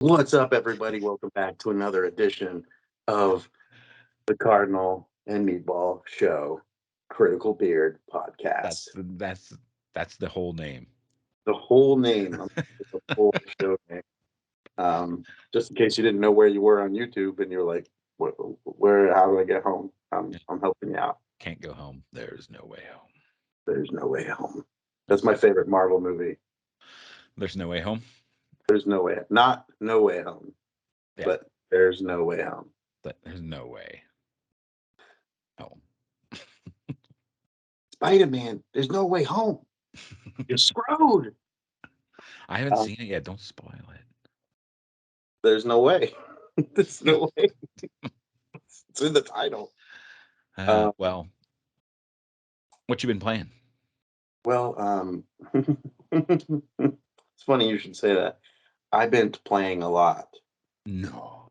What's up, everybody? Welcome back to another edition of the Cardinal and Meatball Show, Critical Beard That's Podcast. the that's that's the whole name. The whole name, the full show name. Just in case you didn't know where you were on YouTube and you're like, where, how do I get home? Yeah. I'm helping you out. Can't go home. There's no way home. There's no way home. That's That's my favorite Marvel movie. there's no way home. There's no way, not no way home, Yeah, but there's no way home. but there's no way home. Spider Man, there's no way home. You're screwed. I haven't Um, seen it yet. Don't spoil it. there's no way. There's no way. It's in the title. Um, Well, what you been playing? well, it's funny you should say that. I've been playing a lot. No,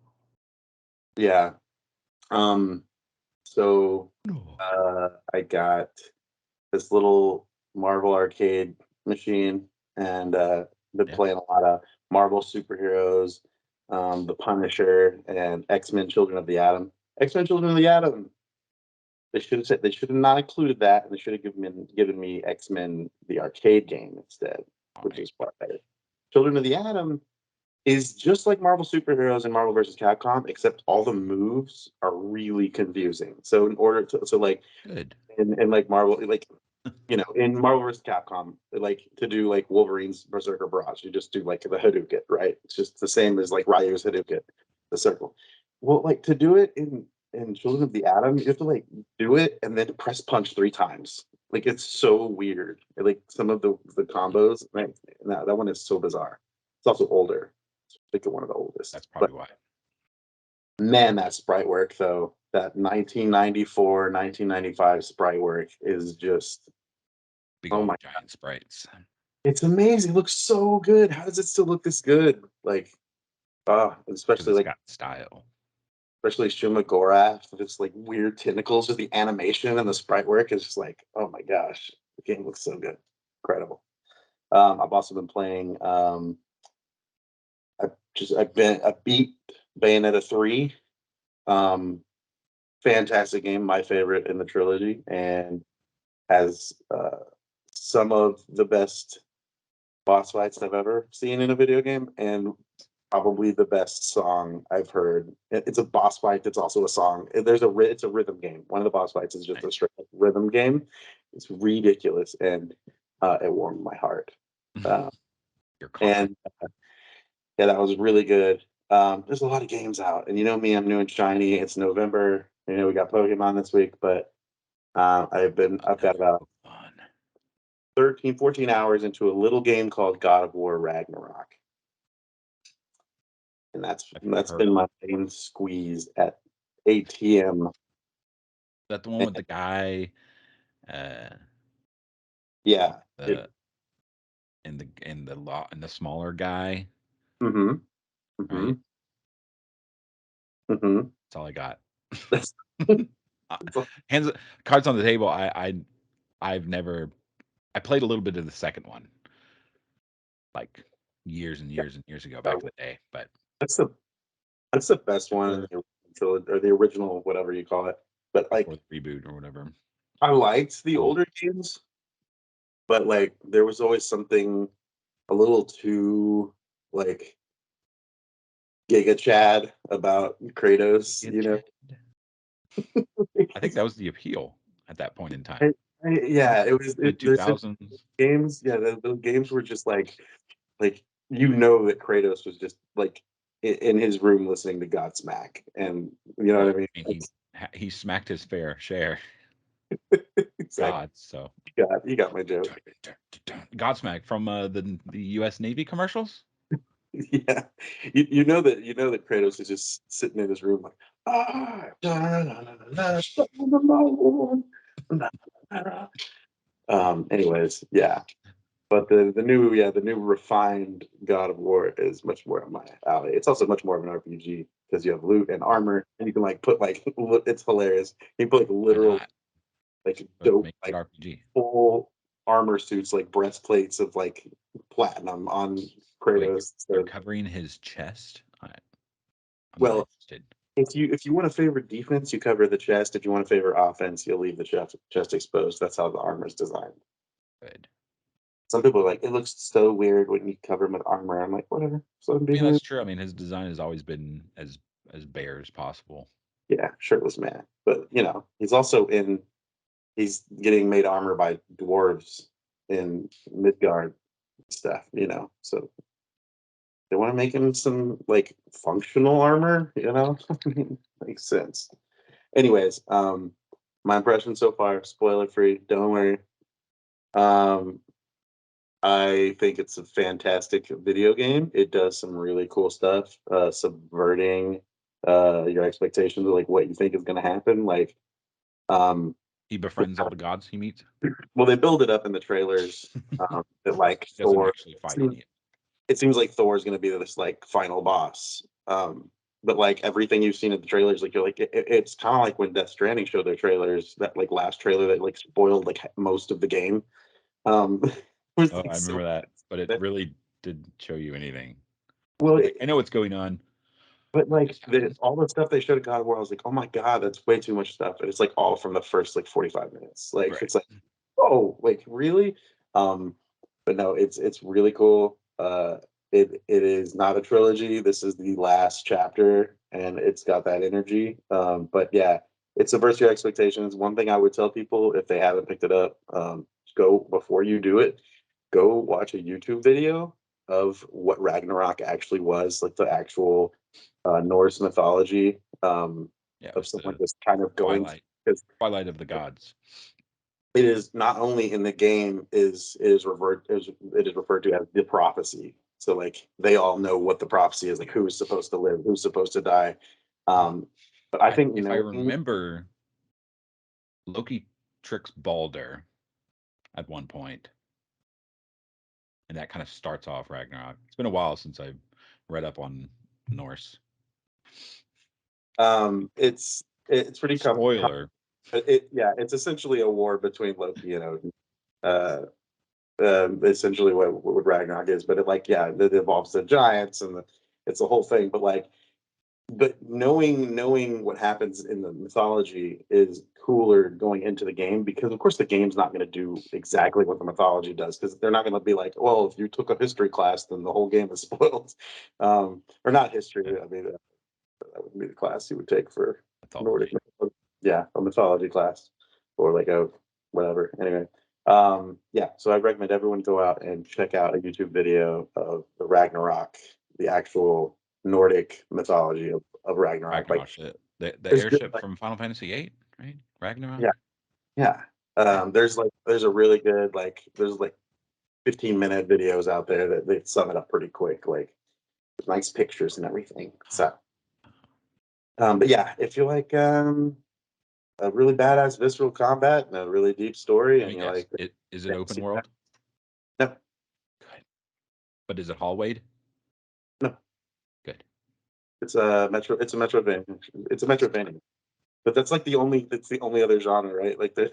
Yeah. Um, so no. I got this little Marvel arcade machine and been Yeah, playing a lot of Marvel superheroes, The Punisher, and X-Men Children of the Atom. X-Men Children of the Atom. They should have not included that, and they should have given me X Men the arcade game instead, which fine. is far better. Children of the Atom is just like Marvel superheroes and Marvel versus Capcom, except all the moves are really confusing. So in order to like Good. in like Marvel in Marvel versus Capcom, like to do like Wolverine's Berserker Barrage, you just do like the Hadouken, right? It's just the same as like Ryu's Hadouken, the circle. Well, like to do it in Children of the Atom, you have to like do it and then press punch 3 times. Like it's so weird. Like some of the combos, right? That one is so bizarre. It's also older. I think one of the oldest. That's But probably why. man, that sprite work though, that 1994, 1995 sprite work is just Big oh old my. giant sprites. It's amazing. It looks so good. How does it still look this good? Like, Because especially it's like got style. especially Shuma Gorath with its like weird tentacles, just the animation and the sprite work is just like, oh my gosh, the game looks so good. Incredible. I've also been playing I beat Bayonetta 3. Um Fantastic game, my favorite in the trilogy, and has some of the best boss fights I've ever seen in a video game, and probably the best song I've heard. It's a boss fight that's also a song. It's a rhythm game. One of the boss fights is just a Nice. straight up rhythm game. It's ridiculous, and it warmed my heart. Uh, Your coffee. and yeah, that was really good. There's a lot of games out, and you know me, I'm new and shiny. It's November. We got Pokemon this week, but I've got Another about Pokemon. 13, 14 hours into a little game called God of War Ragnarok. And I've that's heard been of my it. main squeeze at ATM. Is that the one And with the guy? Uh, yeah, it, the and the smaller guy, mm-hmm, mm-hmm, right? mm-hmm. That's all I got. That's, Uh, that's Hands cards on the table. I've never. I played a little bit of the second one, like years and yeah, years and years ago, back in the day. But that's the that's the best one in before the original trilogy, or the original, whatever you call it. But before like, the reboot or whatever. I liked the Oh, older games, but like, there was always something a little too like Giga Chad about Kratos. get Chad. I think It's- that was the appeal at that point in time. I, yeah, it was. Mid two There's some thousands. games. Yeah, the games were just like that Kratos was just like in his room listening to Godsmack, and you know what Well, I mean. I mean, he smacked his fair share. Exactly. God, so You got my joke. Godsmack from the U.S. Navy commercials. Yeah, you know that Kratos is just sitting in his room like Anyways, yeah. But the new refined God of War is much more on my alley. It's also much more of an RPG because you have loot and armor, and you can like put like it's hilarious. You put like Why literal not? like Let's dope make it like RPG. full armor suits, like breastplates of like platinum on Wait, Kratos. you're So, covering his chest? I'm not well, interested. if you want to favor defense, you cover the chest. If you want to favor offense, you'll leave the chest exposed. That's how the armor is designed. Good. Some people are like, it looks so weird when you cover him with armor. I'm like, whatever. So I mean, that's true. I mean, his design has always been as bare as possible. yeah, shirtless man. But you know, he's getting made armor by dwarves in Midgard stuff, you know. So they want to make him some like functional armor, you know? Makes sense. Anyways, my impression so far, spoiler free, don't worry. Um I think it's a fantastic video game. It does some really cool stuff, subverting your expectations of like what you think is gonna happen. Like um He befriends all the gods he meets. well, they build it up in the trailers that like He doesn't actually It fight seems, any. it seems like Thor is going to be this like final boss. But like everything you've seen in the trailers, like you're like it's kind of like when Death Stranding showed their trailers. That like last trailer that like spoiled like most of the game. Um, was Oh, like I so. remember that, but it really didn't show you anything. Well, Like, I know what's going on. but like This happens. all the stuff they showed at God of War, I was like, oh my god, that's way too much stuff. And it's like all from the first like 45 minutes. Like Right. it's like, oh, like really? Um, but no, it's really cool. It is not a trilogy. This is the last chapter, and it's got that energy. But yeah, it subverts your expectations. One thing I would tell people if they haven't picked it up, go before you do it. Go watch a YouTube video of what Ragnarok actually was, like the actual Norse mythology Yeah, it of was someone the just kind of going because twilight of the gods. it is not only in the game it is referred to as the prophecy. So like they all know what the prophecy is, like who's supposed to live, who's supposed to die. Um, but I think If I knowing remember, Loki tricks Balder at one point, and that kind of starts off Ragnarok. It's been a while since I've read up on Norse. it's pretty Spoiler. yeah, it's essentially a war between Loki and Odin. Uh, essentially what Ragnarok is, but it like yeah, it involves the giants and it's the whole thing. But like, but knowing what happens in the mythology is cooler going into the game because of course the game's not going to do exactly what the mythology does because they're not going to be like, well, if you took a history class, then the whole game is spoiled, or not history. Yeah, I mean, that would be the class you would take for Nordic, mythology. yeah, a mythology class or like a whatever. Anyway, yeah, so I recommend everyone go out and check out a YouTube video of the Ragnarok, the actual Nordic mythology of Ragnarok. Like, Ragnarok, the there's good, airship like, from Final Fantasy VIII, right? Ragnarok. yeah, yeah. There's a really good like there's like 15-minute videos out there that they sum it up pretty quick, like nice pictures and everything. So, but yeah, if you like a really badass visceral combat and a really deep story, Let and me you guess. like Is it open fantasy, world? no, Good. But is it hallwayed? no, Good. it's a metro. It's a Metroidvania. It's a Metroidvania. But that's the only other genre, right? Like the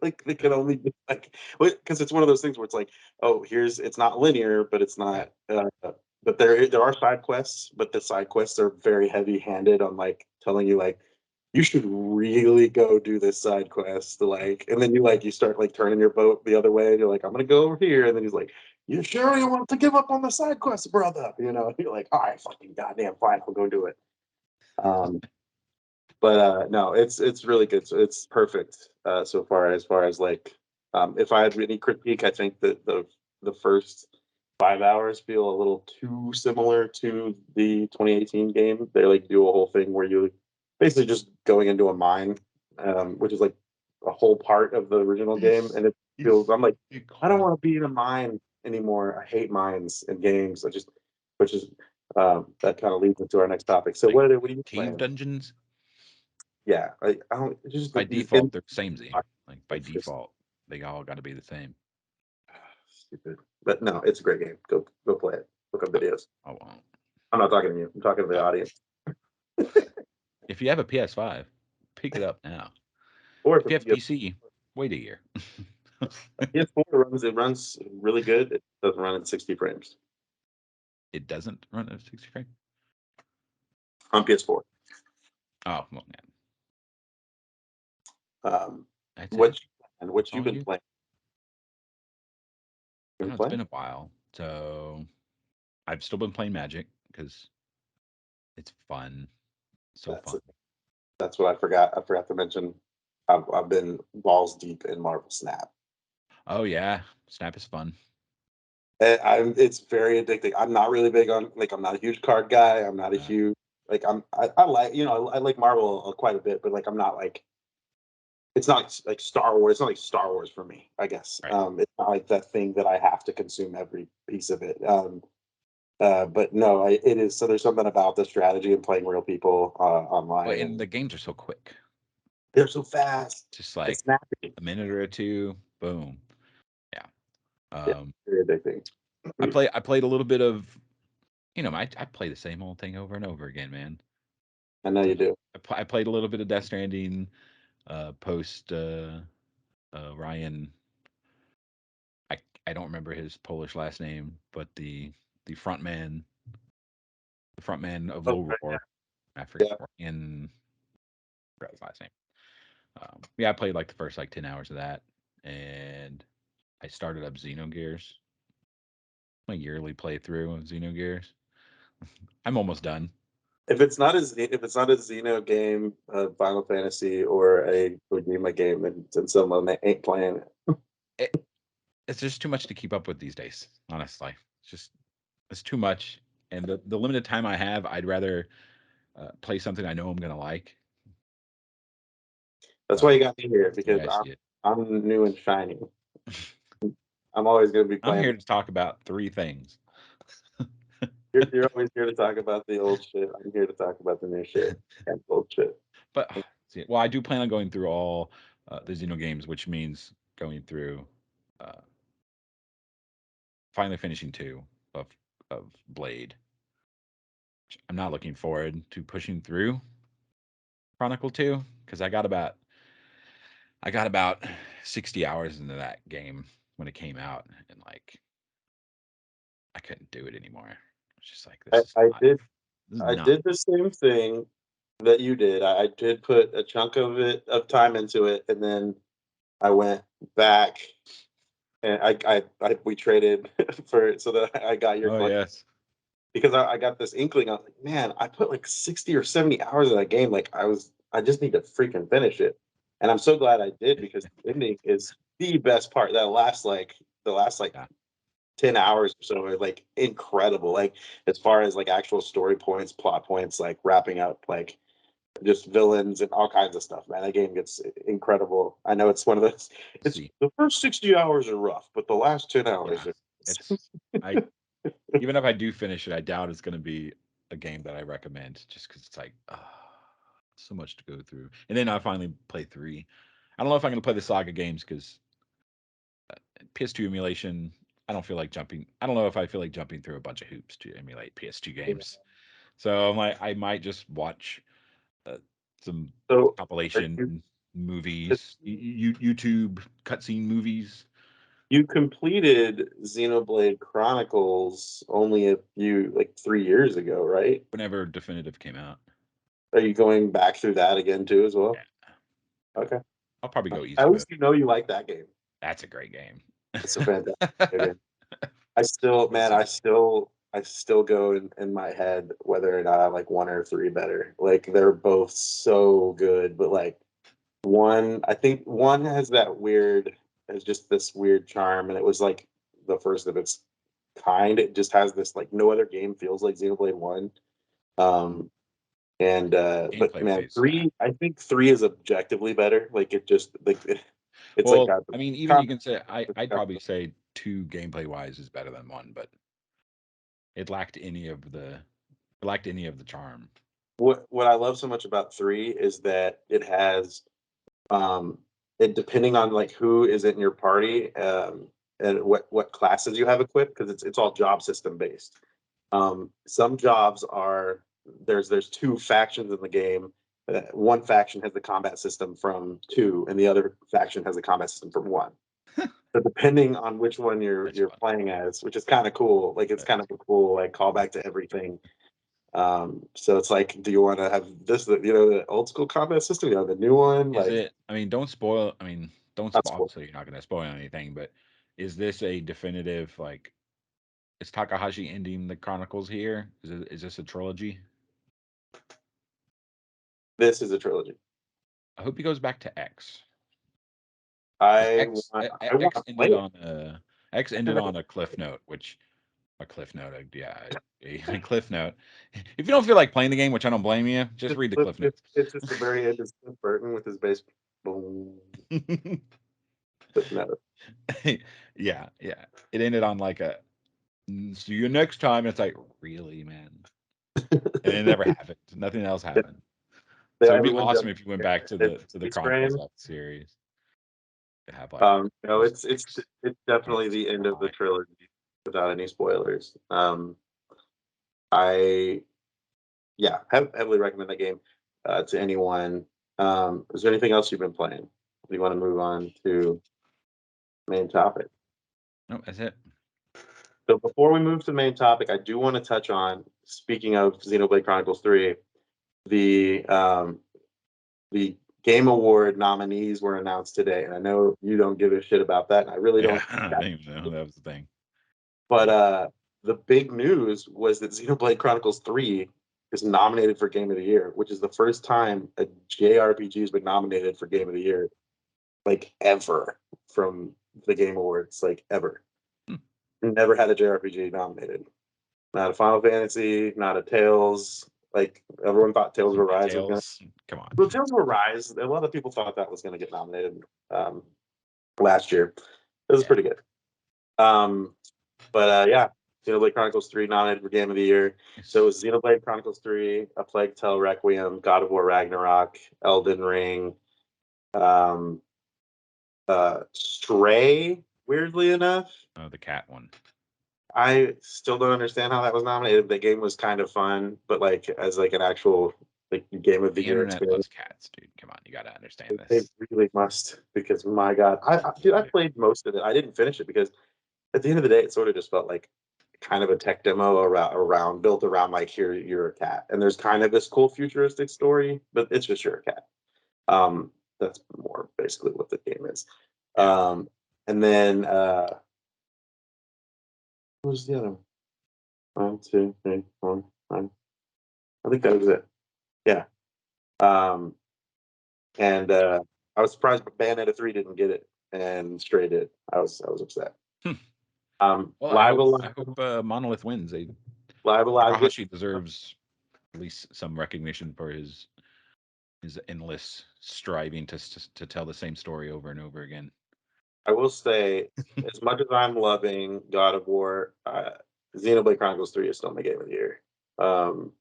like they can Good. only be like because it's one of those things where it's like, oh, it's not linear, but it's Right. not. But there are side quests, but the side quests are very heavy handed on like telling you like you should really go do this side quest, like, and then you start like turning your boat the other way. And you're like, I'm gonna go over here, and then he's like, you sure you want to give up on the side quest, brother? You know, and you're like, all right, fucking goddamn fine, I'll go do it. Um, but no, it's really good. So it's perfect so far as like if I had any critique, I think that the first 5 hours feel a little too similar to the 2018 game. They like do a whole thing where you basically just going into a mine, which is like a whole part of the original game, and it feels I'm like I don't want to be in a mine anymore. I hate mines in games. Which is that kind of leads into our next topic. So Like what are you cave playing? dungeons, Yeah, I don't. It's just by like these default, they're samey. Like by it's just default, they all got to be the same. stupid. But no, it's a great game. Go play it. Look up Oh, videos. I won't. I'm not talking to you. I'm talking to the Oh. audience. If you have a PS5, pick it up now. Or If you have PC, wait a year. PS4 runs really good. It doesn't run at 60 frames It doesn't run at 60 frame. on PS4. Oh, well, man. That's What it. and That's what you've all been you. playing? I Been know it's playing? been a while, so I've still been playing Magic because it's fun, so That's fun. it. That's what I forgot. I forgot to mention. I've been balls deep in Marvel Snap. Oh yeah, Snap is fun. It's very addicting. I'm not really big on like I'm not a huge card guy. I'm not a Uh, huge like I like I like Marvel quite a bit, but like I'm not like it's not like Star Wars. It's not like Star Wars for me, I guess. right. It's not like that thing that I have to consume every piece of it. But no, it is. So there's something about the strategy and playing real people Well, online, and and the games are so quick. they're so fast Just and like snappy. a minute or two, boom. Yeah. Yeah, Um, very addicting. I played a little bit of I play the same old thing over and over again, man. I know So you do. I played a little bit of Death Stranding, post Ryan. I I don't remember his Polish last name, but the front man, the front man of Oh, Low Roar. I forget yeah. Ryan. Forgot his last name. Yeah, I played like the first like 10 hours of that, and I started up Xenogears. My yearly playthrough of Xenogears. I'm almost done. If it's not a Xeno game, a Final Fantasy, or a Kojima game, then someone that ain't playing it. It, it's just too much to keep up with these days. Honestly, it's too much, and the limited time I have, I'd rather play something I know I'm gonna like. That's why But you got me here yeah, because I see it. I'm new and shiny. I'm always going to be I'm playing. here to talk about three things. You're always here to talk about the old shit. I'm here to talk about the new shit and old shit. But see, well, I do plan on going through all the Xeno games, which means going through uh, finally finishing two of Blade. I'm not looking forward to pushing through Chronicle 2 because I got about 60 hours into that game when it came out, and like I couldn't do it anymore. It's just like I, this is I not did this is I not did the same thing that you did. I did put a chunk of time into it, and then I went back and we traded for so that I got your Oh collection yes. because I got this inkling. I was like, man, I put like 60 or 70 hours in that game. Like I just need to freaking finish it. And I'm so glad I did because the ending is the best part. The last like Yeah. 10 hours or so are like incredible. Like as far as like actual story points, plot points, like wrapping up like just villains and all kinds of stuff, man. That game gets incredible. I know it's one of those it's See. the first 60 hours are rough, but the last 10 hours Yeah. are It's I even if I do finish it, I doubt it's going to be a game that I recommend just because it's like so much to go through. And then I finally play three. I don't know if I'm going to play the Saga games because PS2 emulation. I don't feel like jumping. I don't know if I feel like jumping through a bunch of hoops to emulate PS2 games. So I might just watch uh, some so are compilation you movies, YouTube cutscene movies. you completed Xenoblade Chronicles only a few like 3 years ago, right? Whenever Definitive came out. Are you going back through that again too as well? Yeah, Okay. I'll probably go At easy least mode. you know you like that game. That's a great game. It's a fantastic game. I still, man, See, I still go in my head whether or not I like one or three better. Like they're both so good, but like I think one has just this weird charm, and it was like the first of its kind. It just has this like no other game feels like Xenoblade One. Um, but gameplay man, wise, yeah. three, I think three is objectively better. Like it just like it's like Well, got the I mean, even you combat. can say I'd probably say two gameplay wise is better than one, but it lacked any of the charm. What I love so much about three is that it has um it depending on like who is in your party and what classes you have equipped because it's all job system based. Some jobs are there's two factions in the game. One faction has the combat system from two, and the other faction has the combat system from one. So depending on which one That's you're fun. playing as, which is kind of cool. Like it's kind of a cool like callback to everything. So it's like, do you want to have this, the old school combat system, the new one? Is Like, it? I mean, don't spoil. I mean, don't not spoil. spoil. Obviously, you're not going to spoil anything. But is this a definitive like? Is Takahashi ending the Chronicles here? Is this a trilogy? This is a trilogy. I hope he goes back to X. 'Cause I X want E- I want X to play it. ended on a cliff note, which a cliff note, yeah, a cliff note. If you don't feel like playing the game, which I don't blame you, just read the cliff notes. It's just the very end of Cliff Burton with his bass. Boom. No. Yeah, yeah. It ended on like a see you next time. It's like, really, man? And it never happened. Nothing else happened. So it'd be Everyone awesome jumped if you went in back to at the Space Chronicles Frame. of the series. To have like No, just it's definitely X the end of the Y. trilogy without any spoilers. I heavily recommend that game to anyone. Is there anything else you've been playing? Do you want to move on to main topic? No, that's it. So before we move to the main topic, I do want to touch on, speaking of Xenoblade Chronicles 3, the the Game Award nominees were announced today, and I know you don't give a shit about that, and I really Yeah, don't. I didn't even know that was the thing. But the big news was that Xenoblade Chronicles 3 is nominated for Game of the Year, which is the first time a JRPG has been nominated for Game of the Year, like ever, from the Game Awards, like ever. Hmm. Never had a JRPG nominated. Not a Final Fantasy, not a Tales. Like everyone thought Tales of Arise was gonna. Tales, come on. Well, Tales of Arise, a lot of people thought that was gonna get nominated um, last year. It was Yeah. pretty good. Um, but yeah, Xenoblade Chronicles 3 nominated for Game of the Year. So it was Xenoblade Chronicles 3, A Plague Tale Requiem, God of War Ragnarok, Elden Ring, um, Stray, weirdly enough. Oh, the cat one. I still don't understand how that was nominated. The game was kind of fun, but like as like an actual like Game of the The Year internet experience, loves cats, dude. Come on, you got to understand they this. really must, because my God, dude, They I do. played most of it. I didn't finish it because at the end of the day, it sort of just felt like kind of a tech demo around built around like, here you're a cat, and there's kind of this cool futuristic story, but it's just you're a cat. That's more basically what the game is. Yeah. And then what was the other one? 1, 2, 3, 4, 5. I think that was it. Yeah. Um, and I was surprised Bayonetta 3 didn't get it and Stray did. I was upset. Hmm. Well, Live I Alive, hope Monolith wins. Live Alive gets. Takahashi deserves at least some recognition for his endless striving to tell the same story over and over again. I will say, as much as I'm loving God of War, Xenoblade Chronicles 3 is still my game of the year. Um,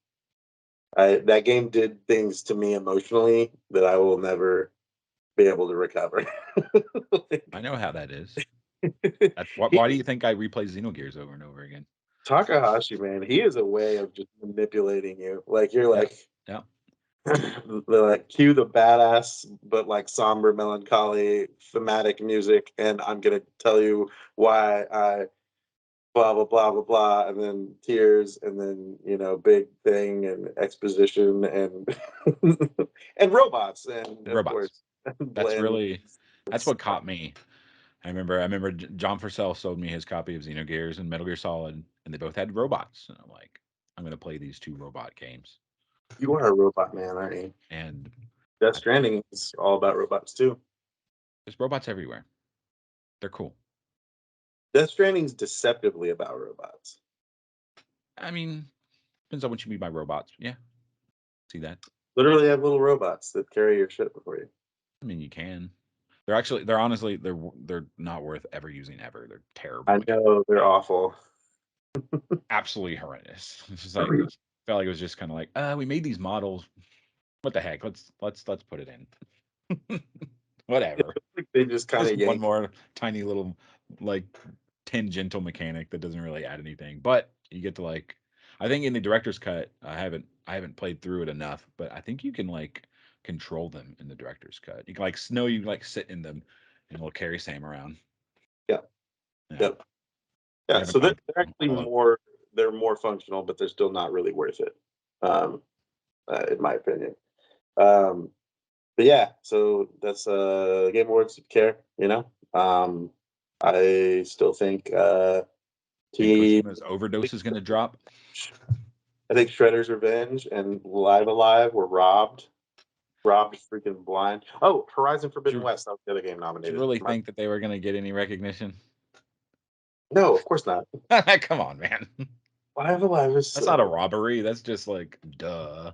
that game did things to me emotionally that I will never be able to recover. I Like, know how that is. Why do you think I replay Xenogears over and over again? Takahashi, man, he is a way of just manipulating you. Like you're Yeah, like, yeah. like cue the badass but like somber, melancholy, thematic music, and I'm gonna tell you why I blah blah blah blah blah, and then tears, and then big thing and exposition and and robots, and of Robots. course That's bland. really that's what caught me. I remember John Purcell sold me his copy of Xenogears and Metal Gear Solid, and they both had robots. And I'm like, I'm gonna play these two robot games. You are a robot man, aren't you? And Death I think Stranding is all about robots too. there's robots everywhere. They're cool. Death Stranding's deceptively about robots. I mean, depends on what you mean by robots. Yeah, see that. Literally have little robots that carry your shit before you. I mean, you can. They're honestly, they're not worth ever using ever. They're terrible I mechanics. know they're awful. Absolutely horrendous. It's just like felt like it was just kind of like, we made these models. What the heck? Let's put it in. Whatever. Like they just kind Just of one yank. more tiny little like tangential mechanic that doesn't really add anything. But you get to like, I think in the director's cut, I haven't played through it enough, but I think you can like control them in the director's cut. You can like sit in them and it'll carry Sam around. Yeah. Yeah. Yep. You Yeah. haven't So gone they're actually all out. more. They're more functional, but they're still not really worth it. Um, in my opinion. Um, but yeah, so that's Game Awards care, you know. I still think Think T Kojima's overdose is going to drop? I think Shredder's Revenge and Live Alive were robbed freaking blind. Oh, Horizon Did Forbidden you, West, that was the other game did you nominated. really think that they were going to get any recognition? No, of course not. Come on, man. Live Alive is That's not a robbery. That's just like, duh.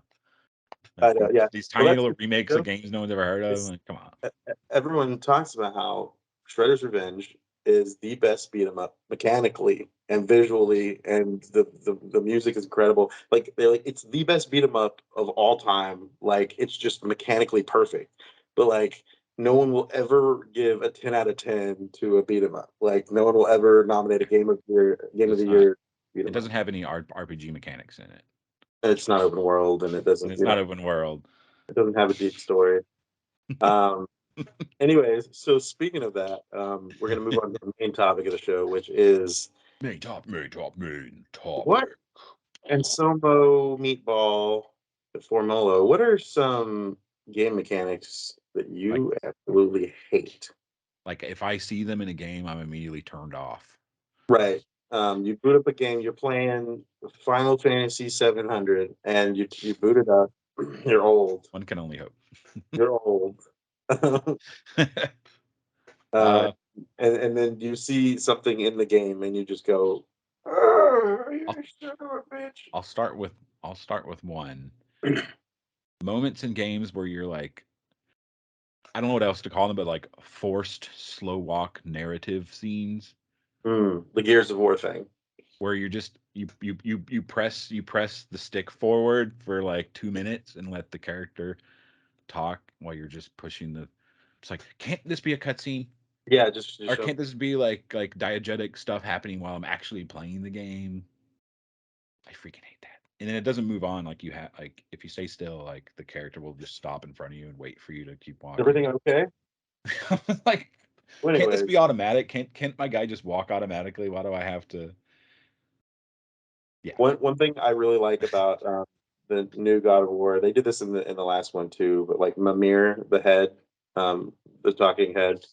I Like know, yeah. these Well, tiny that's little the remakes of joke. games no one's ever heard of. Is Like, come on. everyone talks about how Shredder's Revenge is the best beat 'em up mechanically and visually, and the music is incredible. Like they're like it's the best beat 'em up of all time. Like it's just mechanically perfect. But like no one will ever give a 10 out of 10 to a beat 'em up. Like no one will ever nominate a game of It's the not. year beat It 'em up. doesn't have any RPG mechanics in it, And it's not open world and it and doesn't, it's not open world. it doesn't have a deep story. Um Anyways, so speaking of that, we're going to move on to the main topic of the show, which is Main top, main top, main what topic. and Somo Meatball Formolo. What are some game mechanics that Like, you absolutely hate? like if I see them in a game, I'm immediately turned off. Right. You boot up a game. You're playing Final Fantasy 700, and you boot it up. You're old. One can only hope. You're old. uh, uh, and then you see something in the game, and you just go, "Oh, you I'll, son of a bitch!" I'll start with one. Moments in games where you're like, I don't know what else to call them, but like forced slow walk narrative scenes The Gears of War thing. where you're just you press the stick forward for like 2 minutes and let the character talk while you're just pushing the. It's like, can't this be a cutscene? Yeah, just Or show. can't this be like diegetic stuff happening while I'm actually playing the game? I freaking hate that. And then it doesn't move on like you have like if you stay still, like the character will just stop in front of you and wait for you to keep walking. Everything okay? Like, Well, can't this anyways, be automatic? Can't my guy just walk automatically? Why do I have to? Yeah. one thing I really like about the new God of War, they did this in the last one too, but like Mimir, the head, the talking head,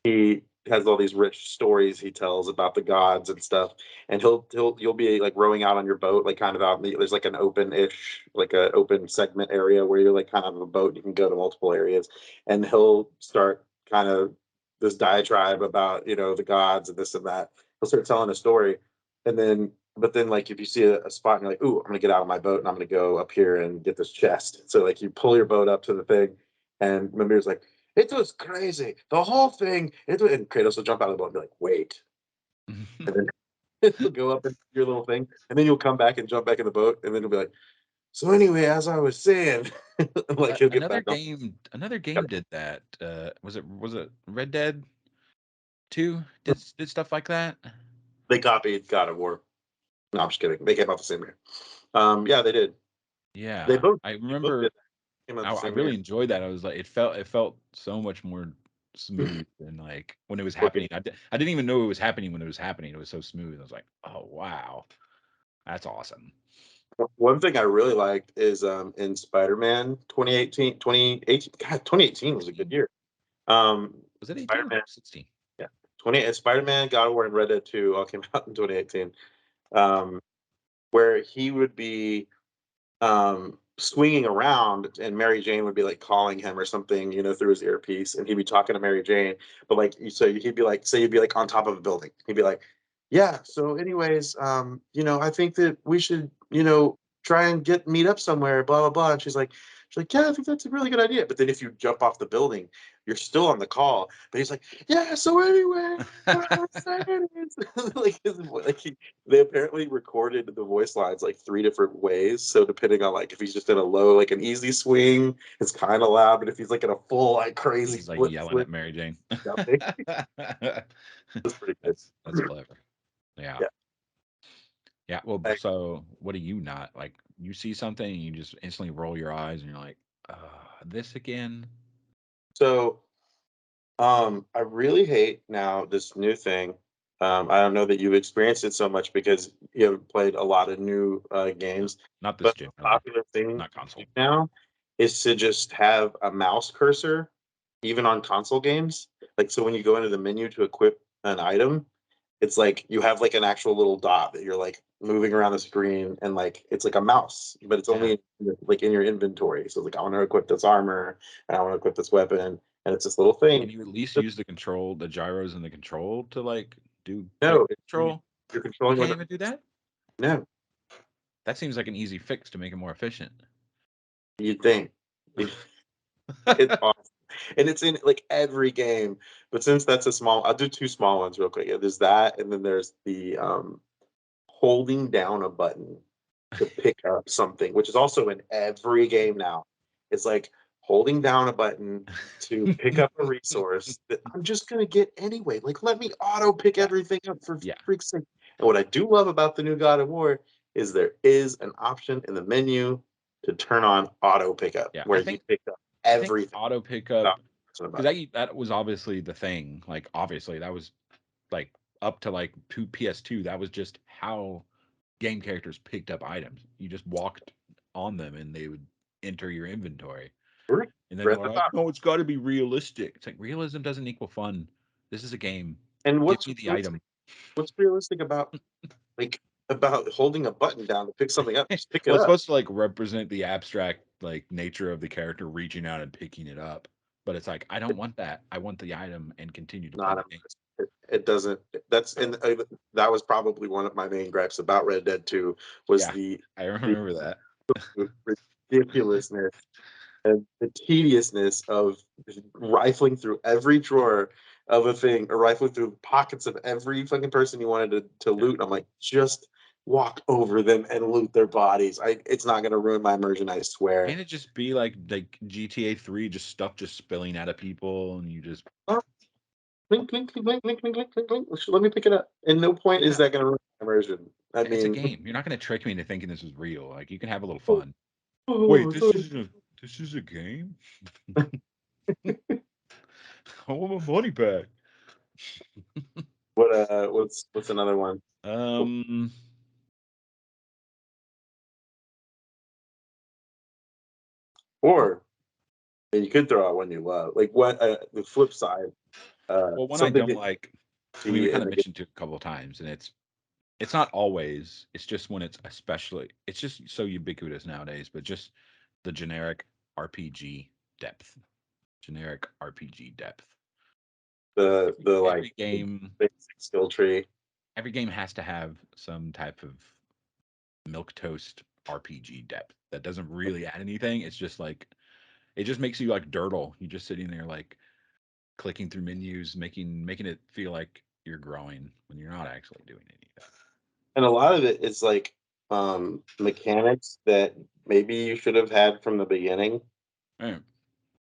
he has all these rich stories he tells about the gods and stuff, and you'll be like rowing out on your boat, like kind of out in there's like an open-ish, like a open segment area where you're like kind of a boat, you can go to multiple areas, and he'll start kind of this diatribe about the gods and this and that. He'll start telling a story, and then but then like if you see a spot and you're like, ooh, I'm gonna get out of my boat and I'm gonna go up here and get this chest. So like you pull your boat up to the thing, and Mimir's like, it was crazy. The whole thing. And Kratos will jump out of the boat and be like, wait. And then he'll go up and do your little thing. And then you'll come back and jump back in the boat. And then he'll be like, so anyway, as I was saying, like he'll get Another back on. game did that. Was it Red Dead 2 did stuff like that? They copied God of War. No, I'm just kidding. They came out the same year. Yeah, they did. They Yeah. both I they both did remember that. Came out the I same year. really enjoyed that. I was like, it felt so much more smooth than like when it was Working. happening. I didn't even know it was happening when it was happening. It was so smooth. I was like, oh wow, that's awesome. One thing I really liked is in Spider-Man 2018. God, 2018 was a good 18? year. Was it 18 or Spider-Man, 16? yeah. 20 Spider-Man, God of War, and Red Dead 2 all came out in 2018. Um, where he would be swinging around and Mary Jane would be like calling him or something, through his earpiece, and he'd be talking to Mary Jane. But like, so he'd be like, say you'd be like on top of a building. He'd be like, yeah. So, anyways, I think that we should, try and meet up somewhere, blah blah blah. And she's like, yeah, I think that's a really good idea. But then if you jump off the building, you're still on the call. But he's like, yeah. So anyway, what I was saying is, they apparently recorded the voice lines like three different ways. So depending on like if he's just in a low, like an easy swing, it's kind of loud. But if he's like in a full, like crazy He's like split yelling swing, at Mary Jane. jumping, it's pretty good. That's clever. Yeah. Yeah. Yeah. Well, Like, so what do you not like? You see something and you just instantly roll your eyes and you're like, this again? so I really hate now this new thing. I don't know that you've experienced it so much because you haven't played a lot of new No, games, not this but gen, a rather. popular thing Not console. now is to just have a mouse cursor, even on console games. Like, so when you go into the menu to equip an item, it's like you have like an actual little dot that you're like moving around the screen, and like it's like a mouse, but it's Yeah. only like in your inventory. So like I want to equip this armor, and I want to equip this weapon, and it's this little Can thing. you at least use the control, the gyros and the control to like do quick No, control? you're You controlling can't with even do that? no. That seems like an easy fix to make it more efficient. You'd think it's awesome, and it's in like every game. But since that's a small, I'll do two small ones real quick. Yeah, there's that, and then there's the holding down a button to pick up something, which is also in every game now. It's like holding down a button to pick up a resource that I'm just gonna get anyway. Like, let me auto pick Yeah. everything up for Yeah. freak's sake. And what I do love about the new God of War is there is an option in the menu to turn on auto pickup Yeah. where you pick up I think everything auto without pickup, pressing a because button. that was obviously the thing. Like obviously that was like up to like PS2. That was just how game characters picked up items. You just walked on them and they would enter your inventory. And then they're Breath of like, Fire. no, it's got to be realistic. It's like realism doesn't equal fun. This is a game. And Give me the item. what's realistic about like about holding a button down to pick something up? Just pick it Well, it's up. supposed to like represent the abstract like nature of the character reaching out and picking it up. But it's like I don't want that. I want the item and continue to play Not the a game. it doesn't. That's and that was probably one of my main gripes about Red Dead 2 was Yeah, I the remember that. ridiculousness and the tediousness of rifling through every drawer of a thing, or rifling through pockets of every fucking person you wanted to Yeah. loot. And I'm like, just walk over them and loot their bodies. It's not going to ruin my immersion, I swear. Can't it just be like GTA 3, just stuff just spilling out of people and you just Oh, link, link, link, link, link, link, link, link. Let me pick it up. And no point is yeah, that going to ruin my immersion. I it's a mean, game. You're not going to trick me into thinking this is real. Like you can have a little oh, fun. Wait, oh, this is a game? I want my money back. what's another one? Um, Or and you could throw out one you love. Like what the flip side, well, one I something don't that like. I mean, we see kind in of the game. mentioned it a couple of times, and it's not always. It's just when it's especially. It's just so ubiquitous nowadays. But just the generic RPG depth. Generic RPG depth. The like Every game, basic skill tree. every game has to have some type of milk toast RPG depth that doesn't really add anything. It's just like it just makes you like durdle. You're just sitting there like clicking through menus, making it feel like you're growing when you're not actually doing anything. And a lot of it is like mechanics that maybe you should have had from the beginning. Right.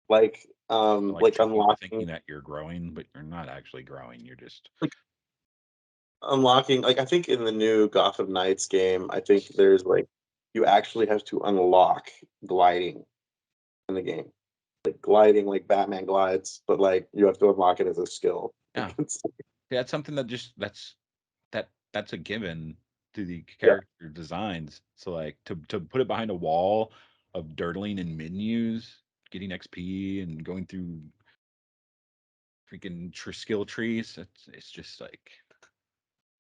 Like Like trick you into thinking unlocking that you're growing, but you're not actually growing. You're just like unlocking like I think in the new Gotham Knights game, I think there's like you actually have to unlock gliding in the game. Like gliding like Batman glides, but like you have to unlock it as a skill. yeah. That's something that just that's a given to the Yeah. character designs. So like to put it behind a wall of dirtling in menus, getting XP and going through freaking skill trees, it's just like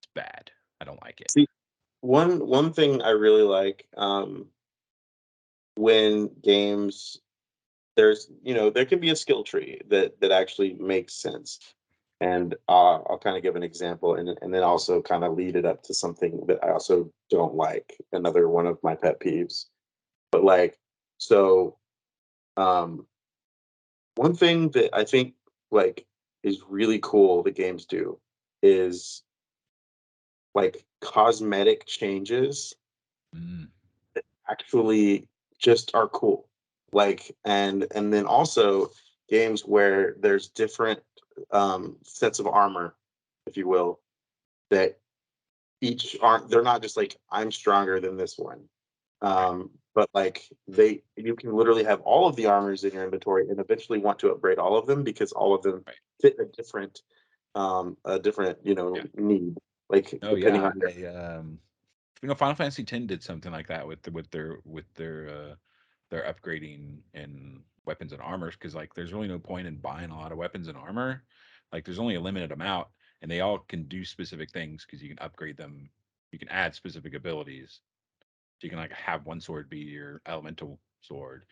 it's bad. I don't like it. See, one thing I really like when games there's there can be a skill tree that actually makes sense, and I'll kind of give an example, and then also kind of lead it up to something that I also don't like, another one of my pet peeves. But like, so um, one thing that I think like is really cool the games do is like cosmetic changes Mm, actually just are cool. Like and then also games where there's different sets of armor, if you will, that each aren't they're not just like I'm stronger than this one. right. Um, but like you can literally have all of the armors in your inventory and eventually want to upgrade all of them because all of them Right. fit a different Yeah. need, like Oh depending yeah. on your Final Fantasy X did something like that with their upgrading in weapons and armors, because like there's really no point in buying a lot of weapons and armor. Like there's only a limited amount, and they all can do specific things because you can upgrade them. You can add specific abilities. So you can like have one sword be your elemental sword,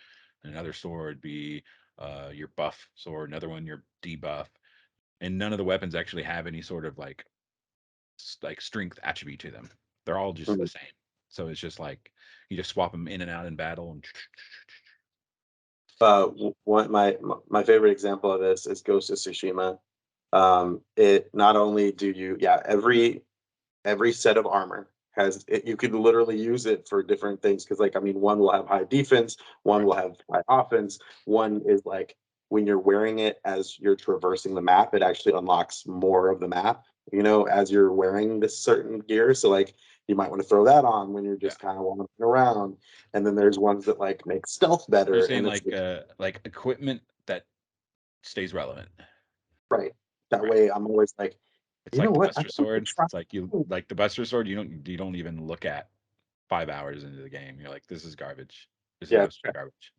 and another sword be your buff sword, another one your debuff, and none of the weapons actually have any sort of like strength attribute to them. They're all just the Mhm. same. So it's just like you just swap them in and out in battle, and One my favorite example of this is Ghost of Tsushima. It not only do you, yeah, every set of armor has it, you could literally use it for different things because like I mean one will have high defense, one right, will have high offense, one is like when you're wearing it as you're traversing the map, it actually unlocks more of the map, as you're wearing this certain gear. So like you might want to throw that on when you're yeah. just kind of wandering around. And then there's ones that like make stealth You're better. saying And it's like equipment that stays relevant, right. That right? way I'm always like, It's you know like the what? I Buster think I could Sword. try. It's like you like the Buster Sword. You don't even look at 5 hours into the game. You're like, this is garbage. This is Yeah. absolute garbage.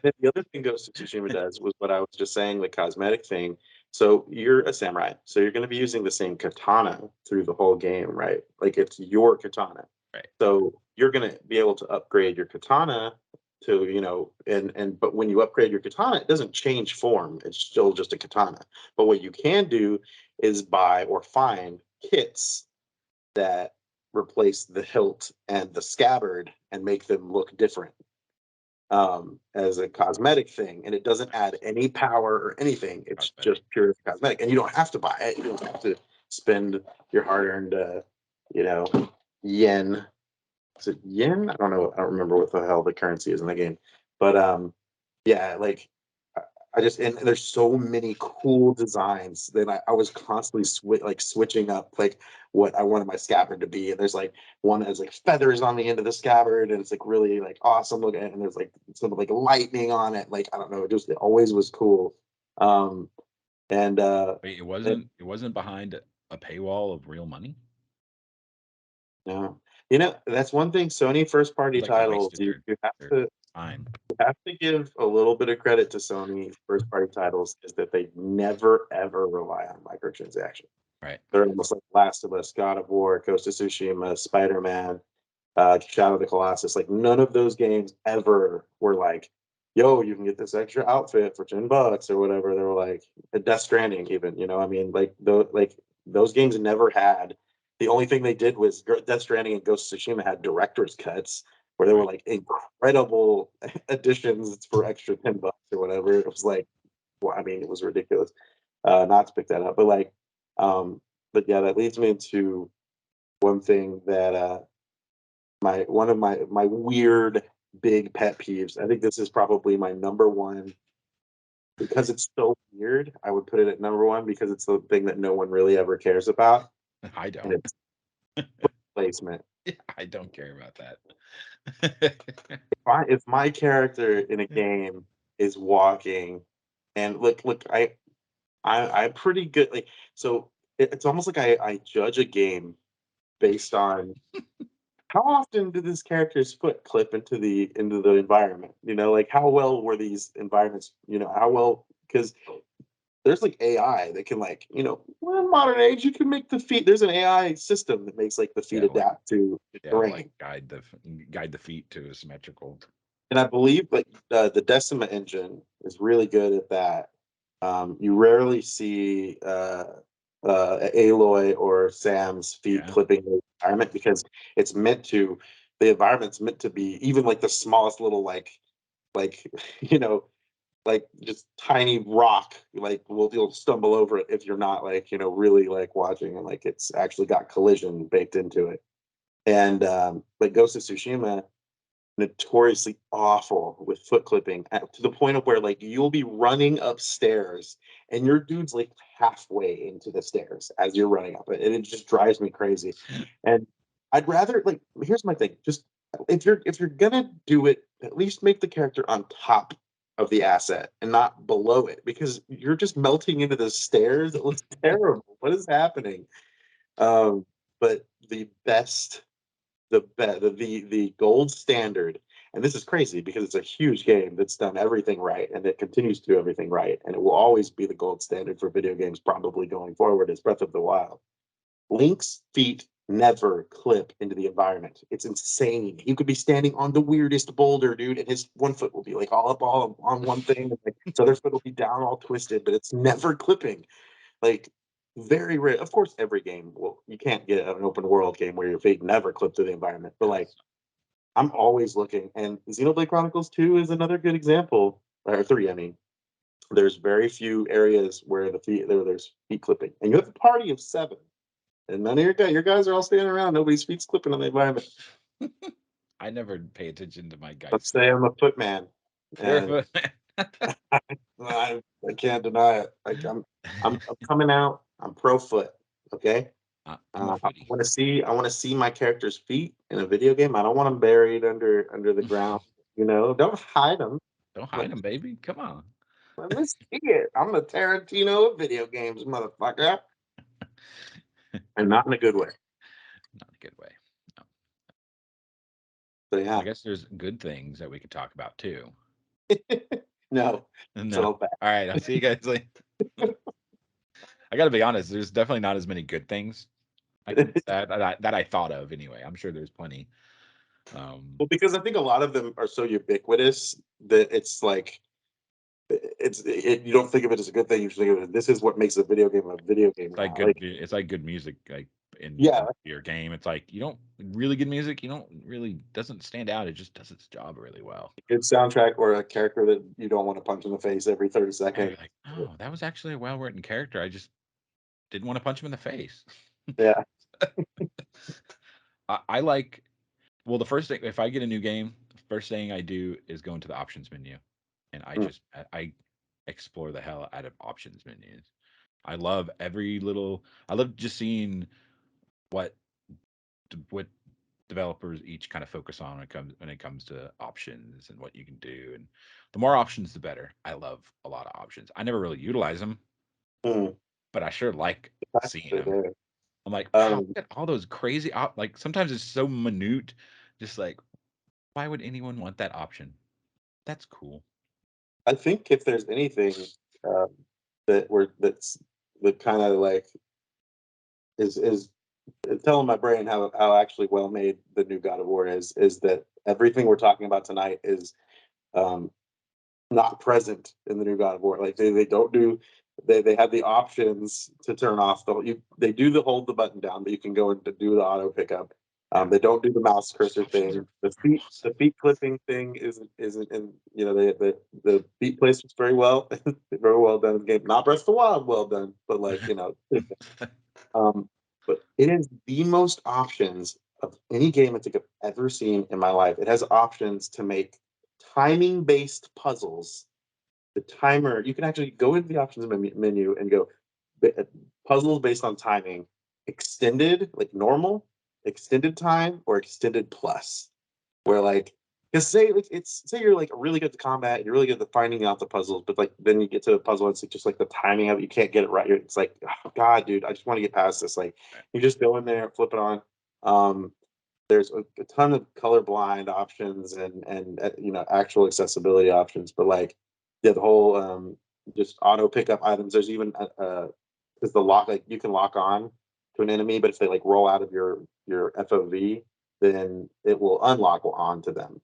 Then the other thing Ghost of Tsushima does was what I was just saying, the cosmetic thing. So you're a samurai, so you're going to be using the same katana through the whole game, right? Like it's your katana. Right. So you're going to be able to upgrade your katana to, but when you upgrade your katana, it doesn't change form. It's still just a katana. But what you can do is buy or find kits that replace the hilt and the scabbard and make them look different as a cosmetic thing, and it doesn't add Nice. any power or anything. It's Cosmetic. just pure cosmetic, and you don't have to buy it. You don't have to spend your hard-earned, you know, yen. Is it yen? I don't know. I don't remember what the hell the currency is in the game, but yeah, like I just and there's so many cool designs that I was constantly switching up like what I wanted my scabbard to be. And there's like one that has like feathers on the end of the scabbard, and it's like really like awesome looking. And there's like some like lightning on it. Like I don't know, it always was cool. Um, and Wait, it and, wasn't behind a paywall of real money. no, that's one thing. Sony first party Like they titles, wasted you their time. have to give a little bit of credit to Sony first party titles is that they never ever rely on microtransactions. Right. They're almost like Last of Us, God of War, Ghost of Tsushima, Spider-Man, Shadow of the Colossus. Like none of those games ever were like, "Yo, you can get this extra outfit for $10 or whatever." They were like Death Stranding, even. I mean, like those games never had. The only thing they did was Death Stranding and Ghost of Tsushima had director's cuts where they were Right. like incredible additions for extra $10 or whatever. It was like, well, I mean, it was ridiculous not to pick that up, but like, um, but yeah, that leads me to one thing that my one of my weird big pet peeves. I think this is probably my number one because it's so weird. I would put it at number one because it's the thing that no one really ever cares about, I and don't. it's placement. I don't care about that. If my character in a game is walking, and look, I'm pretty good. Like so, it's almost like I judge a game based on how often did this character's foot clip into the environment? Like how well were these environments? How well because there's like AI that can like well, in modern age you can make the feet. There's an AI system that makes like the feet Yeah, like adapt to yeah, like terrain, guide the feet to a symmetrical. and I believe like the Decima engine is really good at that. You rarely see Aloy or Sam's feet Yeah. clipping the environment because it's meant to. The environment's meant to be even like the smallest little like you know like just tiny rock like you'll stumble over it if you're not like really like watching and like it's actually got collision baked into it. And like Ghost of Tsushima notoriously awful with foot clipping to the point of where like you'll be running upstairs and your dude's like halfway into the stairs as you're running up it, and it just drives me crazy. And I'd rather like here's my thing, just if you're gonna do it, at least make the character on top of the asset and not below it, because you're just melting into the stairs. It looks terrible. What is happening? But the best, the gold standard, and this is crazy because it's a huge game that's done everything right and it continues to do everything right, and it will always be the gold standard for video games probably going forward, is Breath of the Wild. Link's feet never clip into the environment. It's insane. You could be standing on the weirdest boulder, dude, and his one foot will be like all up all on one thing, and like his other foot will be down all twisted, but it's never clipping. Like, very rare. Of course, every game, well, you can't get an open world game where your feet never clip to the environment, but like I'm always looking. And Xenoblade Chronicles 2 is another good example, or 3, I mean. There's very few areas where there's feet clipping, and you have a party of 7. And none of your guys are all standing around. Nobody's feet's clipping on the environment. I never pay attention to my guys' Let's say I'm a footman, You're a and footman. I can't deny it. Like I'm coming out. I'm pro foot. Okay. I'm a I footy. want to see my character's feet in a video game. I don't want them buried under the ground. Don't hide them. Don't hide Let, them, baby. Come on. let me see it. I'm the Tarantino of video games, motherfucker, and not in a good way. Not a good way. No. So I yeah, guess there's good things that we could talk about too. no, it's No. all bad. All right. I'll see you guys later. I got to be honest. There's definitely not as many good things that I thought of anyway. I'm sure there's plenty. Well, because I think a lot of them are so ubiquitous that it's like you don't think of it as a good thing. You think of it as, this is what makes a video game a video game It's like now. good. Like, It's like good music, like yeah, in your game. It's like you don't really good music. You don't really doesn't stand out. It just does its job really well. good soundtrack or a character that you don't want to punch in the face every 30 Yeah, you're seconds. like, oh, that was actually a well written character. I just didn't want to punch him in the face. Yeah. I like. Well, the first thing if I get a new game, the first thing I do is go into the options menu, and Mm. I explore the hell out of options menus. I love every little. I love just seeing what what developers each kind of focus on when it comes to options and what you can do. And the more options, the better. I love a lot of options. I never really utilize them, Mm. but I sure like seeing They're them. there. I'm like, wow, Um, look at all those crazy like sometimes it's so minute, just like why would anyone want that option? That's cool. I think if there's anything uh, that kind of like is telling my brain how actually well made the new God of War is that everything we're talking about tonight is um, not present in the new God of War. Like they don't do they have the options to turn off they do the hold the button down, but you can go and do the auto pickup. Yeah. They don't do the mouse Those cursor options thing. are The are feet awesome. the feet clipping thing isn't and the feet placements very well very well done in the game. Not Breath of the Wild well done, but like um, but it is the most options of any game I think I've ever seen in my life. It has options to make timing based puzzles. The timer, you can actually go into the options menu and go puzzles based on timing, extended, like normal, extended time, or extended plus. Where like, because say you're like really good at the combat, you're really good at finding out the puzzles, but like then you get to a puzzle, it's just like the timing of it, you can't get it right. It's like, oh, God, dude, I just want to get past this. Like, you just go in there, flip it on. Um, there's a ton of colorblind options and actual accessibility options, but like yeah, the whole just auto pickup items. There's even because the lock, like you can lock on to an enemy, but if they like roll out of your FOV, then it will unlock onto them.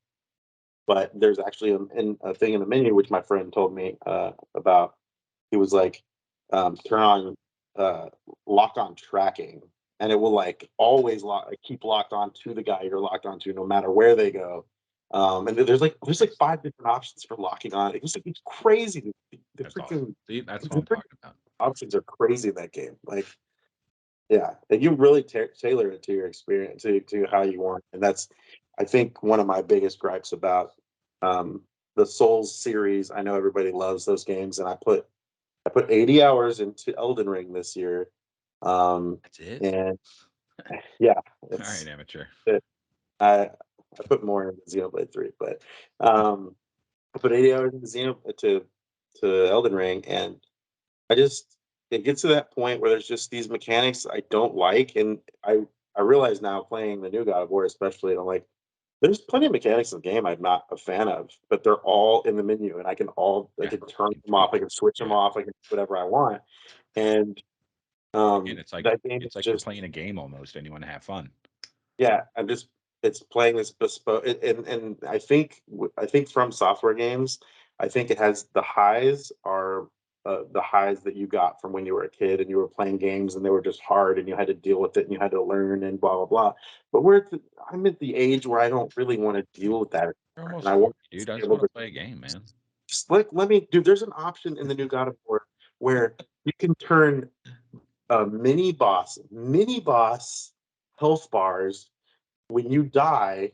But there's actually a thing in the menu which my friend told me about. He was like, turn on uh, lock on tracking, and it will like always keep locked on to the guy you're locked onto, no matter where they go. And there's like 5 different options for locking on. It's crazy. The That's awesome. freaking See, that's what the I'm freaking talking about. options are crazy in that game. Like yeah, and you really tailor it to your experience, to how you want, and that's, I think, one of my biggest gripes about um, the Souls series. I know everybody loves those games, and I put 80 hours into Elden Ring this year, That's it. and yeah, All right, it's amateur. it, I I put more into Xenoblade 3, but I put 80 hours into to Elden Ring, and I just it gets to that point where there's just these mechanics I don't like, and I realize now playing the new God of War especially, and I'm like, there's plenty of mechanics in the game I'm not a fan of, but they're all in the menu, and I Yeah, can turn you can them off, I tweak. can switch them Yeah, off, I can do whatever I want, and and that game is it's like you're just playing a game almost, and you want to have fun. yeah, I'm just it's playing this bespoke, and I think from software games, I think it has the highs are the highs that you got from when you were a kid and you were playing games and they were just hard and you had to deal with it and you had to learn and blah blah blah. But I'm at the age where I don't really want to I mean, deal with that you're anymore, and almost I want 40, to dude. I be just able want to to play a game, man. just let me dude. There's an option in the new God of War where you can turn a mini boss health bars when you die,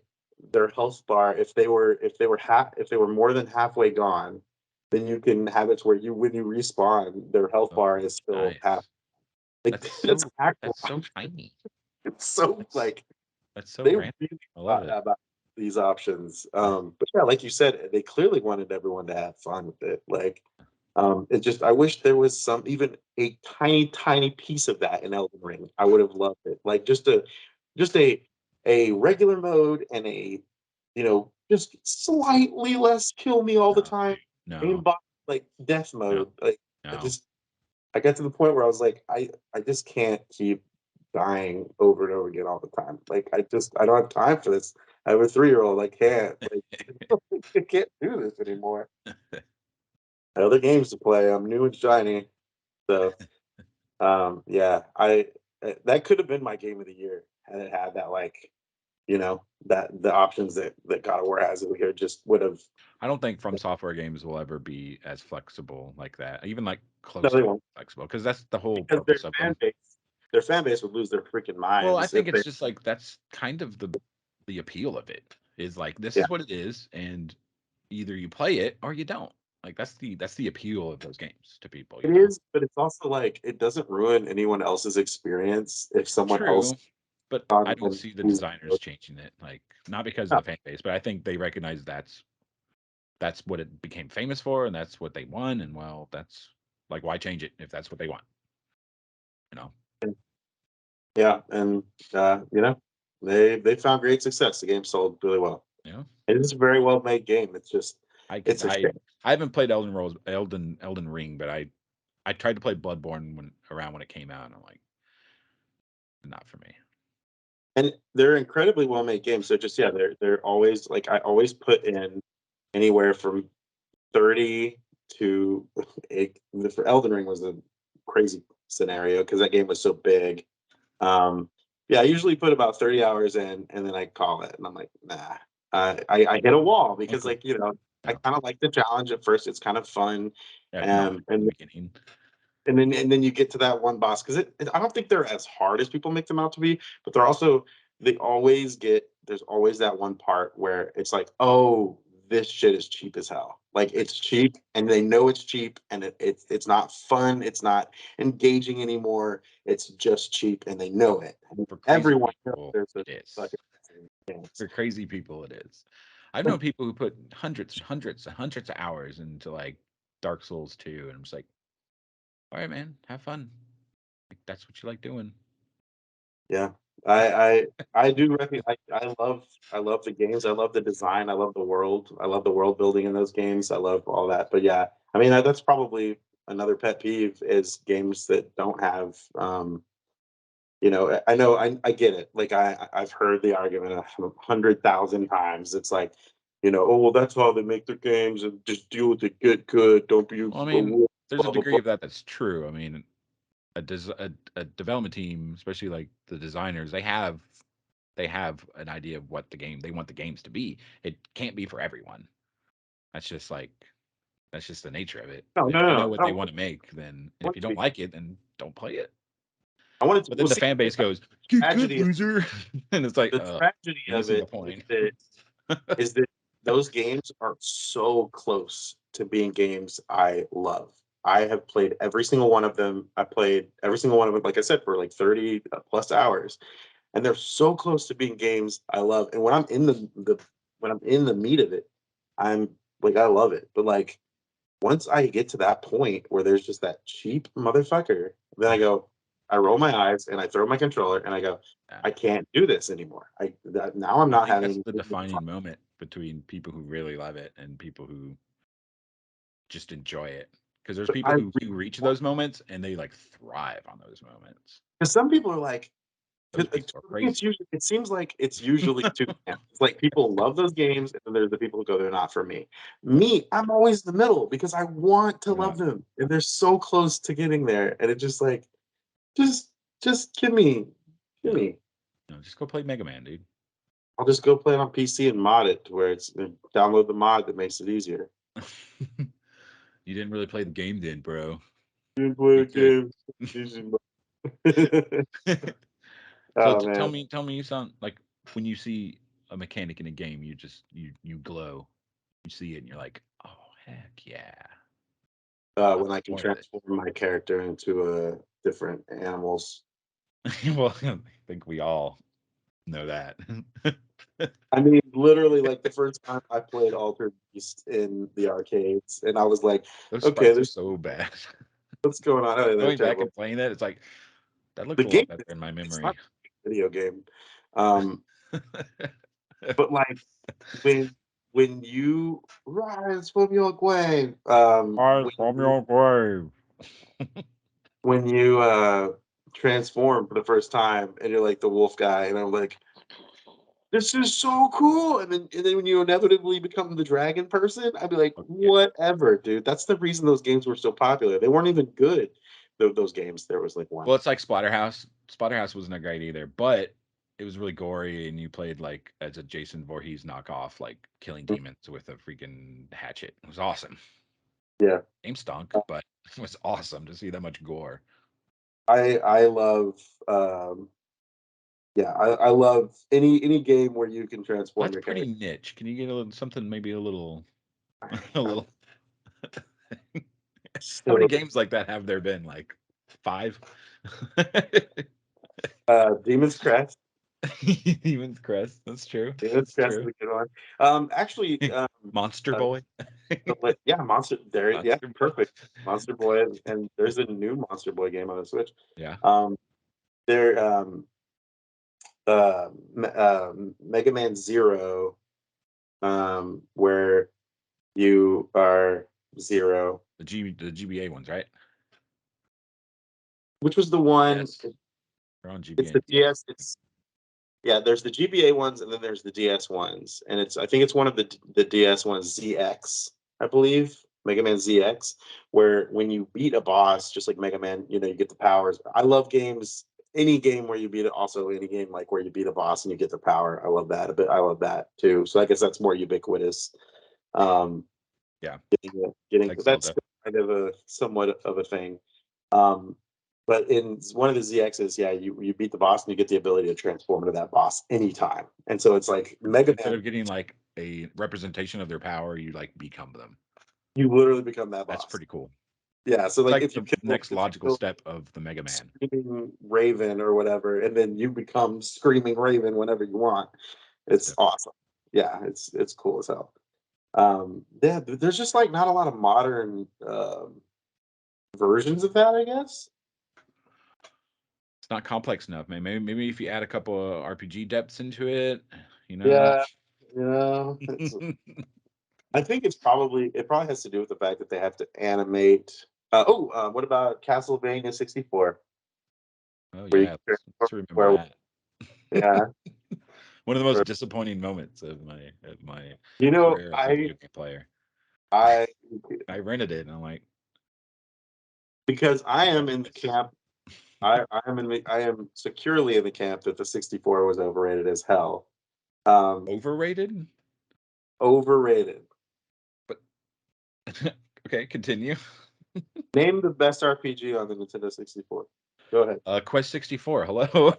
their health bar, if they were more than halfway gone, then you can have it where you when you respawn, their health Oh, bar is still half. nice. Like That's that's so actual. that's so tiny. It's so That's like that's so they random. really I love thought it. about these options. But yeah, like you said, they clearly wanted everyone to have fun with it. Like, it just I wish there was some even a tiny piece of that in Elden Ring. I would have loved it. Like just a regular mode and just slightly less kill me all the No, time. dude. No, Aimbot like death no, mode. Like I no. just I got to the point where I was like, I just can't keep dying over and over again all the time. Like I don't have time for this. I have a 3-year-old. I can't like I can't do this anymore. I have other games to play. I'm new and shiny. So yeah, that could have been my game of the year had it had that like that the options that God of War has over here just would have. I don't think From Software games will ever be as flexible like that, even like No, close they to won't flexible, because that's the whole because purpose of them. their fan base would lose their freaking Well, I minds think if they it's just like that's kind of the appeal of it is like this yeah. is what it is, and either you play it or you don't. Like that's the appeal of those games to people, It is, but it's also like it doesn't ruin anyone else's experience if someone else True, but I on don't when see the who's designers changing it. Like not because of no, the fan base, but I think they recognize that's what it became famous for, and that's what they won. And well, that's like why change it if that's what they want, you know? yeah, and they found great success. The game sold really well. You know, It is a very well made game. It's just I it's can a shame. I haven't played Elden Ring, but I tried to play Bloodborne when it came out, and I'm like, not for me. And they're incredibly well made games. So just yeah, they're always like I always put in anywhere from 30 to for Elden Ring was a crazy scenario because that game was so big. Yeah, I usually put about 30 hours in and then I call it and I'm like, nah. I hit a wall because Okay. like, I Yeah. kind of like the challenge at first. It's kind of fun. Yeah, it's not in And the beginning. and then you get to that one boss because I don't think they're as hard as people make them out to be, but they always there's always that one part where it's like, oh, this shit is cheap as hell. Like it's cheap and they know it's cheap and it's not fun, it's not engaging anymore. It's just cheap and they know it. And For crazy everyone knows people, there's a it is. fucking games. For crazy people, it is. I've known people who put hundreds and hundreds and hundreds of hours into like Dark Souls 2, and I'm just like, all right, man, have fun. Like that's what you like doing. Yeah. I do I love the games. I love the design. I love the world. I love the world building in those games. I love all that. But yeah, I mean that's probably another pet peeve is games that don't have I know I get it. Like I've heard the argument 100,000 times. It's like, oh well that's how they make their games and just deal with it, get good, don't be Well, I mean, blah there's a blah degree blah. of that that's true. I mean, a development team, especially like the designers, they have an idea of what they want the games to be. It can't be for everyone. That's just like that's just the nature of it. No, If no, no, they no. know I what they don't want to make, then and if want you it to don't be. like it, then don't play it. I want it to But well then the see fan base goes, "Get good, tragedy loser," and it's like, the tragedy you're of missing the it point. is that those games are so close to being games I love. I have played every single one of them. I played every single one of them, like I said, for like 30 plus hours. and they're so close to being games I love. And when I'm in the meat of it, I'm like, I love it. But like once I get to that point where there's just that cheap motherfucker, then I roll my eyes and I throw my controller and I go, Yeah. I can't do this anymore. Now I'm not I think that's having the defining moment between people who really love it and people who just enjoy it. Because there's but people I who reach those moments and they like thrive on those moments. because some people are like, Those people are crazy. it seems like it's usually two camps. It's like people love those games, and then there's the people who go, they're not for me. Me, I'm always in the middle because I want to Yeah. love them, and they're so close to getting there, and it just like, just give me, give me. No, just go play Mega Man, dude. I'll just go play it on PC and mod it to where it's download the mod that makes it easier. You didn't really play the game then, bro. You play Okay. the game. So Oh tell man. me you sound like when you see a mechanic in a game, you just you glow. You see it and you're like, oh heck yeah. When I can More of it. transform my character into different animals. Well, I think we all know that. I mean, literally, like the first time I played Altered Beast in the arcades, and I was like, Those okay, sprites are there's so bad. what's going on. Oh, they're Going back terrible. and playing that, it's like that looked The a lot game, better in my it's not memory. a video game. Um, but like when you rise from your grave, Rise from your grave. when you transform for the first time and you're like the wolf guy, and I'm like, this is so cool. And then when you inevitably become the dragon person, I'd be like, Oh, yeah. whatever, dude. That's the reason those games were so popular. They weren't even good. Those games. There was like one. Well, it's like Splatterhouse. Splatterhouse wasn't that great either, but it was really gory, and you played like as a Jason Voorhees knockoff, like killing demons with a freaking hatchet. It was awesome. Yeah. Game stunk, but it was awesome to see that much gore. I love yeah, I love any game where you can transform That's your pretty character. niche. Can you get a little something, maybe a little, a little? How many So games like that have there been? Like 5? Demon's Crest. Demon's Crest. That's true. Demon's That's Crest is true. a good one. Actually, Monster uh, Boy. yeah, Monster. There, yeah, Monster Boy. perfect. Monster Boy, and there's a new Monster Boy game on the Switch. Yeah. Um, there, Mega Man Zero, where you are Zero, The GBA ones, right? which was the one. Yes. They're on It's GBA. the DS. It's yeah. There's the GBA ones, and then there's the DS ones, and I think it's one of the DS ones, ZX, I believe, Mega Man ZX, where when you beat a boss, just like Mega Man, you get the powers. I love games. Any game where you beat it, also any game like where you beat a boss and you get the power. I love that. But I love that too. So I guess that's more ubiquitous. Um, Yeah. getting Like that's Zelda. kind of a somewhat of a thing. Um, but in one of the ZXs, yeah, you beat the boss and you get the ability to transform into that boss anytime. And so it's like Mega Instead Man, of getting like a representation of their power, you like become them. you literally become that That's boss. pretty cool. Yeah. So It's like like the next if you logical kill step of the Mega Man. Screaming Raven or whatever, and then you become Screaming Raven whenever you want. That's It's dope. awesome. Yeah, it's cool as hell. Yeah, there's just like not a lot of modern versions of that, I guess. It's not complex enough, man. Maybe if you add a couple of RPG depths into it, you know. Yeah, yeah. I think it probably has to do with the fact that they have to animate. What about Castlevania 64? Oh Where you yeah, can let's remember where that. yeah, One of the most where- disappointing moments of my you know, career as a video game player. I I rented it and I'm like, because I yeah, am in the camp. I am securely in the camp that the 64 was overrated as hell. Um, overrated. Overrated. But okay, continue. Name the best RPG on the Nintendo 64. Go ahead. Quest 64. Hello.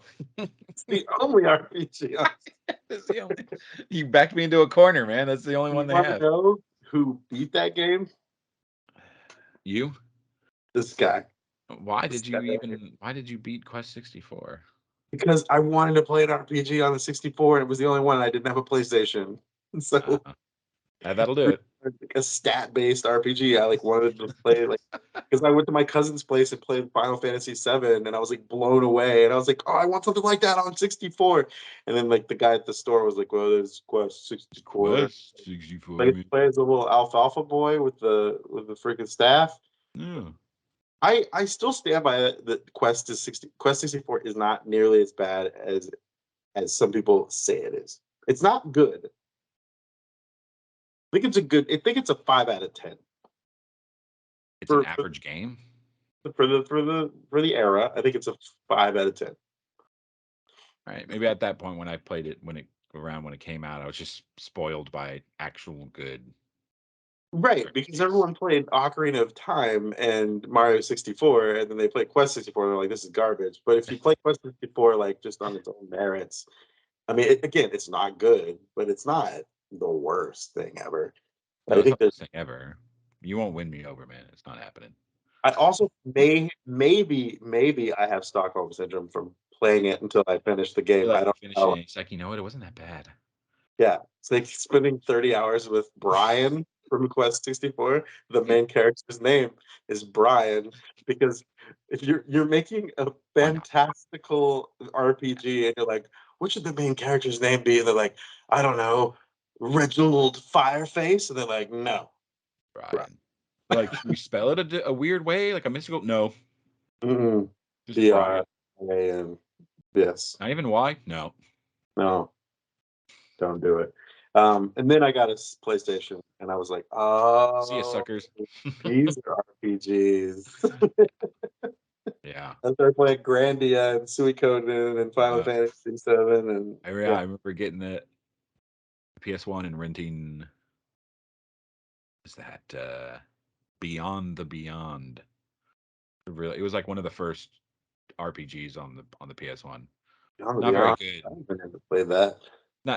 It's the only RPG. That's the only. You backed me into a corner, man. That's the only You one they want to have. know who beat that game? You? This guy. Why This did guy you right here. even? Why did you beat Quest 64? because I wanted to play an RPG on the 64. And it was the only one. I didn't have a PlayStation, so That'll do it. like a stat-based RPG. I like wanted to play like because I went to my cousin's place and played Final Fantasy VII, and I was like blown away. And I was like, oh, I want something like that on 64. And then like the guy at the store was like, well, there's Quest 64. Quest 64. Like play as a little alfalfa boy with the freaking staff. Yeah. I still stand by it that Quest 64 is not nearly as bad as some people say it is. It's not good. I think it's a 5 out of 10. It's an average game. For the era, I think it's a 5 out of 10. All right, maybe at that point when I played it when it came out, I was just spoiled by actual good. Right, because everyone played Ocarina of Time and Mario 64, and then they played Quest 64, and they're like, this is garbage. But if you play Quest 64 like just on its own merits, I mean, again, it's not good, but it's not the worst thing ever. No, I it's think not the that worst thing ever. You won't win me over, man. It's not happening. I also maybe I have Stockholm syndrome from playing it until I finish the You're game. I like don't finishing know. it. It's like, you know what? It wasn't that bad. Yeah, it's like spending 30 hours with Brian from Quest 64. The main character's name is Brian because if you're making a Why not? fantastical RPG and you're like, what should the main character's name be? And they're like, I don't know, Reginald Fireface, and they're like, no, Brian. Brian. Like, should we spell it a weird way? Like a mystical? No. Mm-mm. Just Brian. B-R-A-N. Yes. Not even Y? No. No, don't do it. And then I got a PlayStation, and I was like, See you, oh, suckers. these are RPGs. Yeah. I started playing Grandia and Suikoden and Final Fantasy 7, and I yeah, remember getting the PS1 and renting. Is that Beyond the Beyond? It was like one of the first RPGs on the PS1. I'm gonna Not be very honest, good. I haven't been able to play that.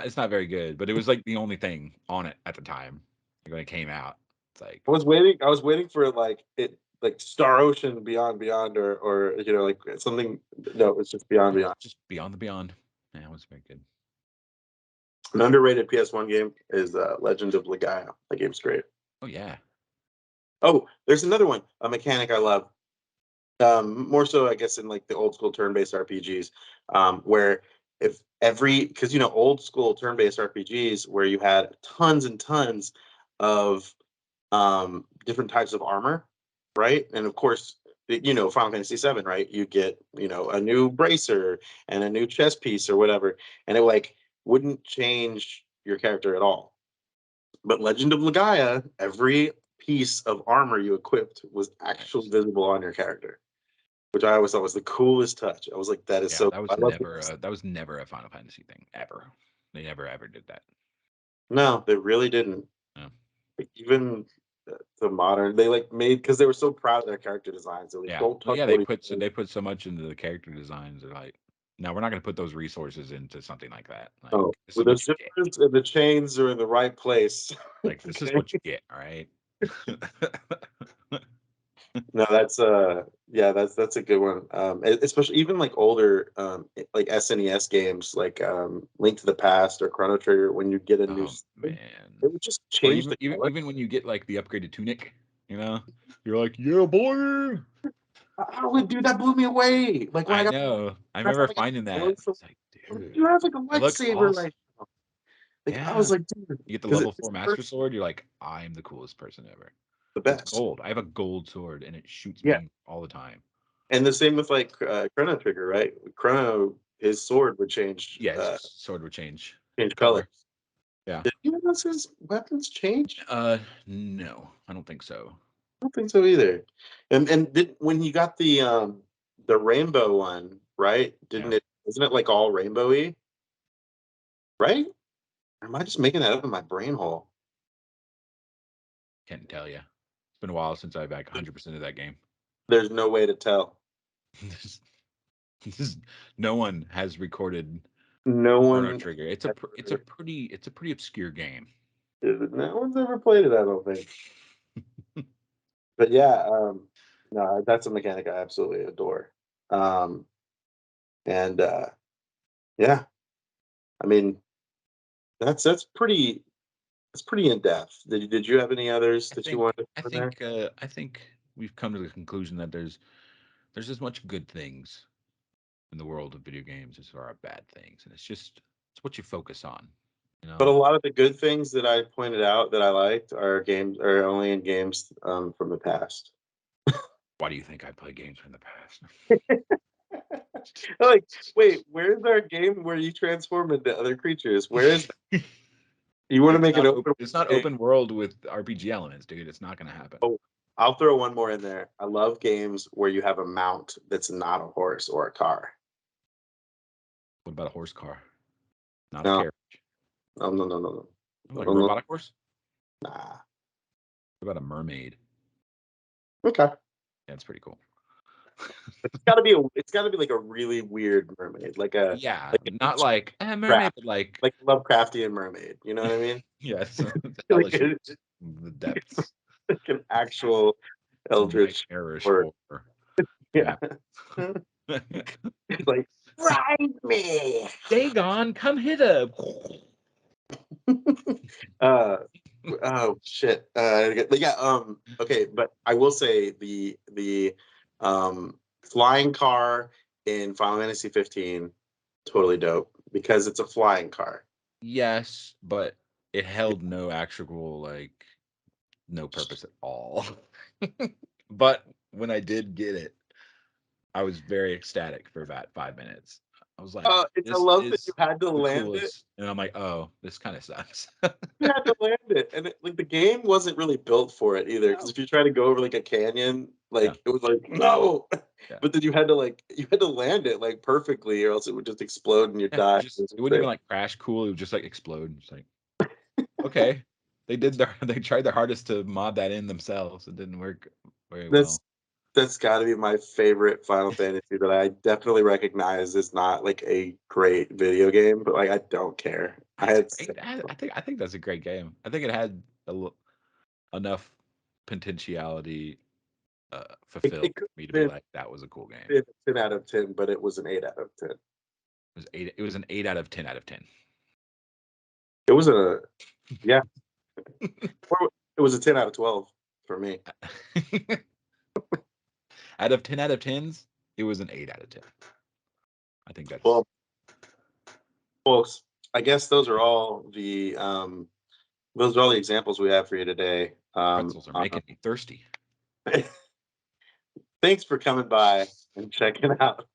It's not very good, but it was like the only thing on it at the time. Like when it came out. It's like, I was waiting for like Star Ocean Beyond Beyond or like something. No, it's just Beyond Beyond. just Beyond the Beyond. Yeah, it was very good. An underrated PS1 game is Legend of Legaia. That game's great. Oh yeah. Oh, there's another one, a mechanic I love. More so, I guess, in like the old school turn-based RPGs, where if every because old school turn-based RPGs where you had tons and tons of different types of armor, right? And of course, Final Fantasy VII, right? You get a new bracer and a new chest piece or whatever, and it like wouldn't change your character at all. But Legend of Legaia, every piece of armor you equipped was actually Nice. visible on your character, which I always thought was the coolest touch. I was like, that is Yeah, so cool. I love that was never a Final Fantasy thing ever. They never ever did that. No, they really didn't. No. Like, even the modern, they like made because they were so proud of their character designs. They're like, Yeah. don't Well, touch yeah, what he they put so much into the character designs. They're like, no, we're not going to put those resources into something like that. Like, Oh, this is with the what you get. zippers and the chains are in the right place. Like, this is what you get. All right. No, that's a good one. Especially even like older like SNES games like Link to the Past or Chrono Trigger when you get a new Oh sword, man. it would just Or change the color. even when you get like the upgraded tunic, you're like, yeah, boy. I would do that blew me away. Like when I I got know. I that's remember like a finding that. so It's like, you dude, have like a it looks lightsaber awesome. like I Yeah. was like, dude, You get the because level it's 4 the Master first Sword, you're like, I'm the coolest person ever. the It's best. gold. I have a gold sword and it shoots Yeah. beam all the time. And the same with like Chrono Trigger, right? Chrono, his sword would Yeah, his sword would change colors. color. Yeah. Did you notice his weapons change? No, I don't think so. I don't think so either. And when you got the rainbow one, right? Yeah. Didn't it? Isn't it like all rainbowy? Right? Or am I just making that up in my brain hole? Can't tell you. It's been a while since I've back 100% of that game. There's no way to tell. This- no one has recorded No Chrono one, Trigger. It's a pretty obscure game. no one's ever played it. I don't think. But yeah, no, that's a mechanic I absolutely adore. Um, and Yeah. I mean, that's pretty in depth. Did you have any others I that you think wanted to I put in there? think I think we've come to the conclusion that there's as much good things in the world of video games as there are bad things, and it's what you focus on, you But a know. lot of the good things that I pointed out that I liked are only in games from the past. Why do you think I play games from the past? Like, wait, where's our game where you transform into other creatures? Where is that? You want to make an open It's world not game? open world with RPG elements, dude. It's not gonna happen. Oh, I'll throw one more in there. I love games where you have a mount that's not a horse or a car. What about a horse car? Not a No, carriage. no, no, no, no, no, Like a no, no. robotic horse? Nah. What about a mermaid? Okay. Yeah, it's pretty cool. It's gotta be like a really weird mermaid, Yeah, like not a like mermaid, craft, but like like a Lovecraftian mermaid. You know what I mean? yes, the Like hellish, it's the depths, like an actual some eldritch nightmarish horror. horror. Yeah. Yeah. It's like ride me. Dagon, come hither. Uh oh shit. But yeah, okay, but I will say the flying car in Final Fantasy 15 totally dope because it's a flying car. Yes, but it held no actual no purpose at all. But when I did get it, I was very ecstatic for about 5 minutes. I was like, I "This love that you is had to the land it. coolest," and I'm like, "Oh, this kind of sucks." You had to land it, and like the game wasn't really built for it either. Because No. if you try to go over like a canyon, Yeah, like it was like no, yeah, but then you had to land it like perfectly, or else it would just explode and you'd yeah. It die. just it wouldn't even like crash cool. It would just like explode. It's like okay, they tried their hardest to mod that in themselves. It didn't work very That's well. that's got to be my favorite Final Fantasy that I definitely recognize is not like a great video game, but like I don't care. I It's had great. I think that's a great game. I think it had enough potentiality fulfilled it could for me to have be been, like that was a cool game. 10 out of 10, but it was an 8 out of 10. It was an 8 out of 10 out of 10. It was a yeah, or it was a 10 out of 12 for me. Out of 10 out of 10s, it was an 8 out of 10. I think that's Well, folks, I guess those are all the examples we have for you today. pretzels are making me thirsty. Thanks for coming by and checking out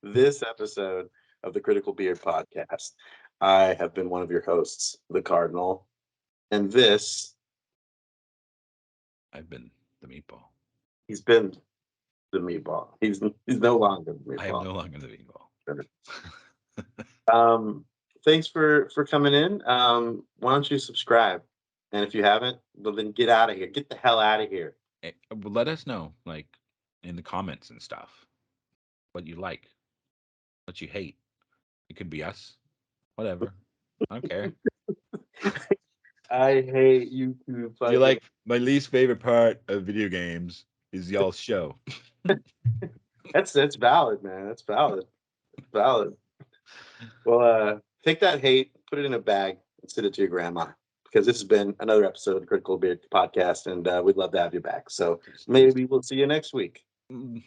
this episode of the Critical Beard Podcast. I have been one of your hosts, the Cardinal, and I've been the meatball. he's been the Meatball. He's no longer the I am Meatball. no longer the meatball. Um, thanks for coming in. Why don't you subscribe? And if you haven't, well, then get out of here. Get the hell out of here. Well, let us know, like in the comments and stuff, what you like, what you hate. It could be us, whatever. I don't care. I hate you two You're fucking. like my least favorite part of video games is y'all's show. That's valid, man. That's valid. That's valid. Well, take that hate, put it in a bag, and send it to your grandma because this has been another episode of the Critical Beard Podcast, and we'd love to have you back. So maybe we'll see you next week. Mm.